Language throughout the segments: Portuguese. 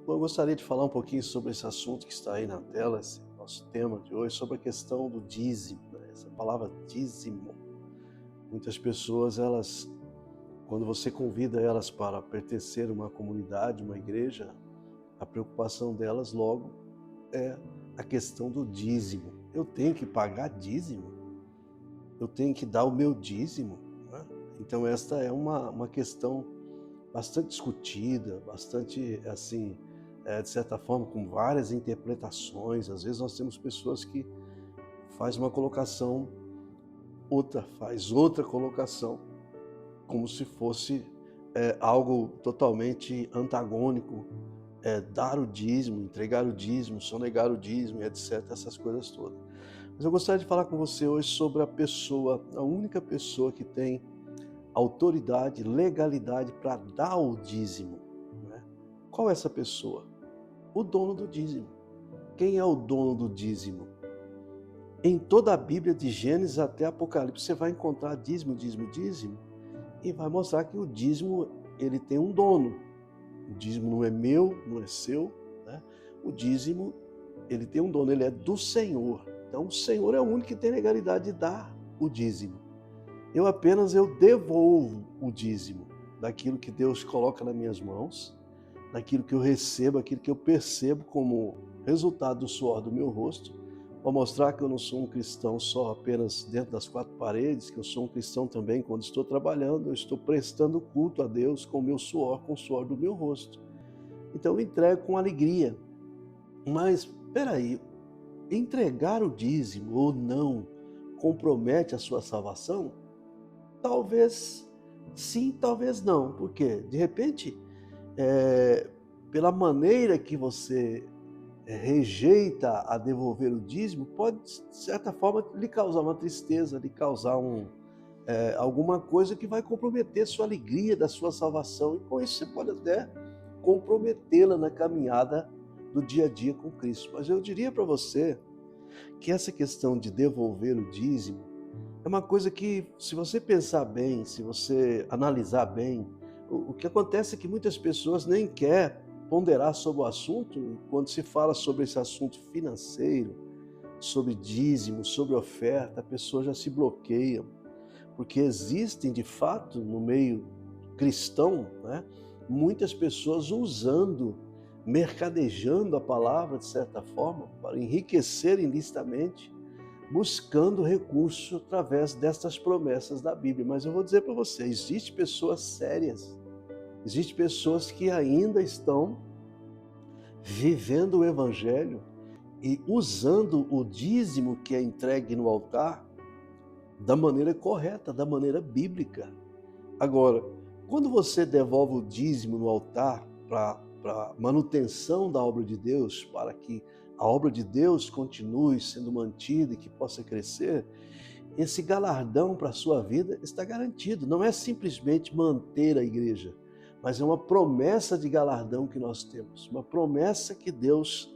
Eu gostaria de falar um pouquinho sobre esse assunto que está aí na tela, esse nosso tema de hoje, sobre a questão do dízimo, né? Essa palavra dízimo. Muitas pessoas, quando você convida elas para pertencer a uma comunidade, uma igreja, a preocupação delas logo é a questão do dízimo. Eu tenho que pagar dízimo? Eu tenho que dar o meu dízimo, né? Então esta é uma questão bastante discutida, bastante assim, de certa forma, com várias interpretações. Às vezes nós temos pessoas que faz uma colocação, outra faz outra colocação, como se fosse algo totalmente antagônico, dar o dízimo, entregar o dízimo, sonegar o dízimo, etc., essas coisas todas. Mas eu gostaria de falar com você hoje sobre a pessoa, a única pessoa que tem autoridade, legalidade para dar o dízimo, né? Qual é essa pessoa? O dono do dízimo. Quem é o dono do dízimo? Em toda a Bíblia, de Gênesis até Apocalipse, você vai encontrar dízimo, dízimo, dízimo, e vai mostrar que o dízimo, ele tem um dono. O dízimo não é meu, não é seu, né? O dízimo, ele tem um dono, ele é do Senhor. Então, o Senhor é o único que tem legalidade de dar o dízimo. Eu devolvo o dízimo daquilo que Deus coloca nas minhas mãos, daquilo que eu recebo, aquilo que eu percebo como resultado do suor do meu rosto, para mostrar que eu não sou um cristão só apenas dentro das quatro paredes, que eu sou um cristão também quando estou trabalhando, eu estou prestando culto a Deus com o meu suor, com o suor do meu rosto. Então eu entrego com alegria. Mas, peraí, entregar o dízimo ou não compromete a sua salvação? Talvez sim, talvez não. Por quê? De repente, pela maneira que você rejeita a devolver o dízimo, pode, de certa forma, lhe causar uma tristeza, lhe causar alguma coisa que vai comprometer sua alegria da sua salvação. E com isso você pode até comprometê-la na caminhada do dia a dia com Cristo. Mas eu diria para você que essa questão de devolver o dízimo é uma coisa que, se você pensar bem, se você analisar bem, o que acontece é que muitas pessoas nem querem ponderar sobre o assunto. E quando se fala sobre esse assunto financeiro, sobre dízimo, sobre oferta, a pessoa já se bloqueia, porque existem, de fato, no meio cristão, né, muitas pessoas mercadejando a palavra, de certa forma, para enriquecer ilicitamente, buscando recurso através destas promessas da Bíblia. Mas eu vou dizer para você, existem pessoas sérias, existem pessoas que ainda estão vivendo o Evangelho e usando o dízimo que é entregue no altar da maneira correta, da maneira bíblica. Agora, quando você devolve o dízimo no altar para manutenção da obra de Deus, para que a obra de Deus continue sendo mantida e que possa crescer, esse galardão para a sua vida está garantido. Não é simplesmente manter a igreja, mas é uma promessa de galardão que nós temos, uma promessa que Deus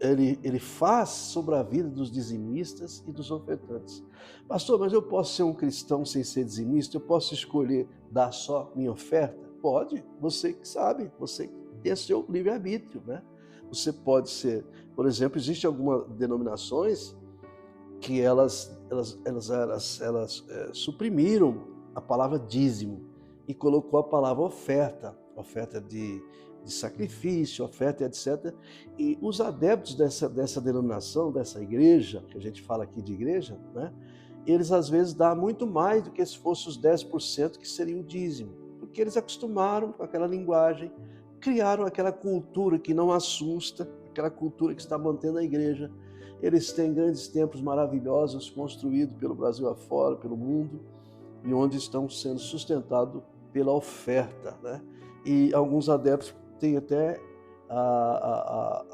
ele faz sobre a vida dos dizimistas e dos ofertantes. Pastor, mas eu posso ser um cristão sem ser dizimista? Eu posso escolher dar só minha oferta? Pode, você que sabe, você tem seu livre-arbítrio, né? Você pode ser, por exemplo, existem algumas denominações que elas suprimiram a palavra dízimo e colocou a palavra oferta de sacrifício, oferta, etc. E os adeptos dessa denominação, dessa igreja, que a gente fala aqui de igreja, né? Eles às vezes dão muito mais do que se fosse os 10% que seria o dízimo, porque eles acostumaram com aquela linguagem, criaram aquela cultura que não assusta, aquela cultura que está mantendo a igreja. Eles têm grandes templos maravilhosos construídos pelo Brasil afora, pelo mundo, e onde estão sendo sustentados pela oferta, né? E alguns adeptos têm até a,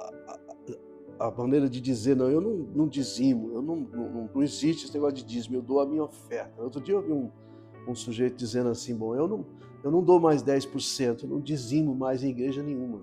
a, a maneira de dizer, não, eu não dizimo, não existe esse negócio de dízimo, eu dou a minha oferta. Outro dia eu vi um sujeito dizendo assim, bom, eu não dou mais 10%, eu não dizimo mais em igreja nenhuma.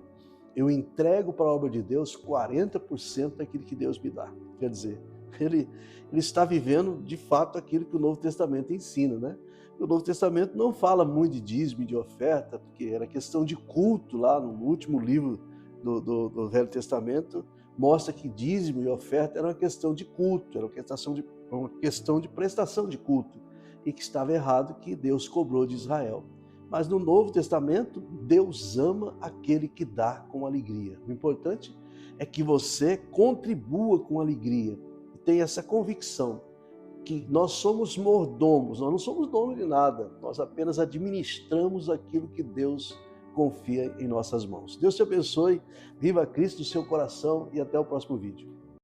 Eu entrego para a obra de Deus 40% daquilo que Deus me dá. Quer dizer, ele está vivendo de fato aquilo que o Novo Testamento ensina, né? O Novo Testamento não fala muito de dízimo e de oferta, porque era questão de culto lá no último livro do Velho Testamento mostra que dízimo e oferta era uma questão de culto, era uma questão de prestação de culto, e que estava errado, que Deus cobrou de Israel. Mas no Novo Testamento, Deus ama aquele que dá com alegria. O importante é que você contribua com alegria e tenha essa convicção que nós somos mordomos, nós não somos donos de nada, nós apenas administramos aquilo que Deus confia em nossas mãos. Deus te abençoe, viva Cristo no seu coração e até o próximo vídeo.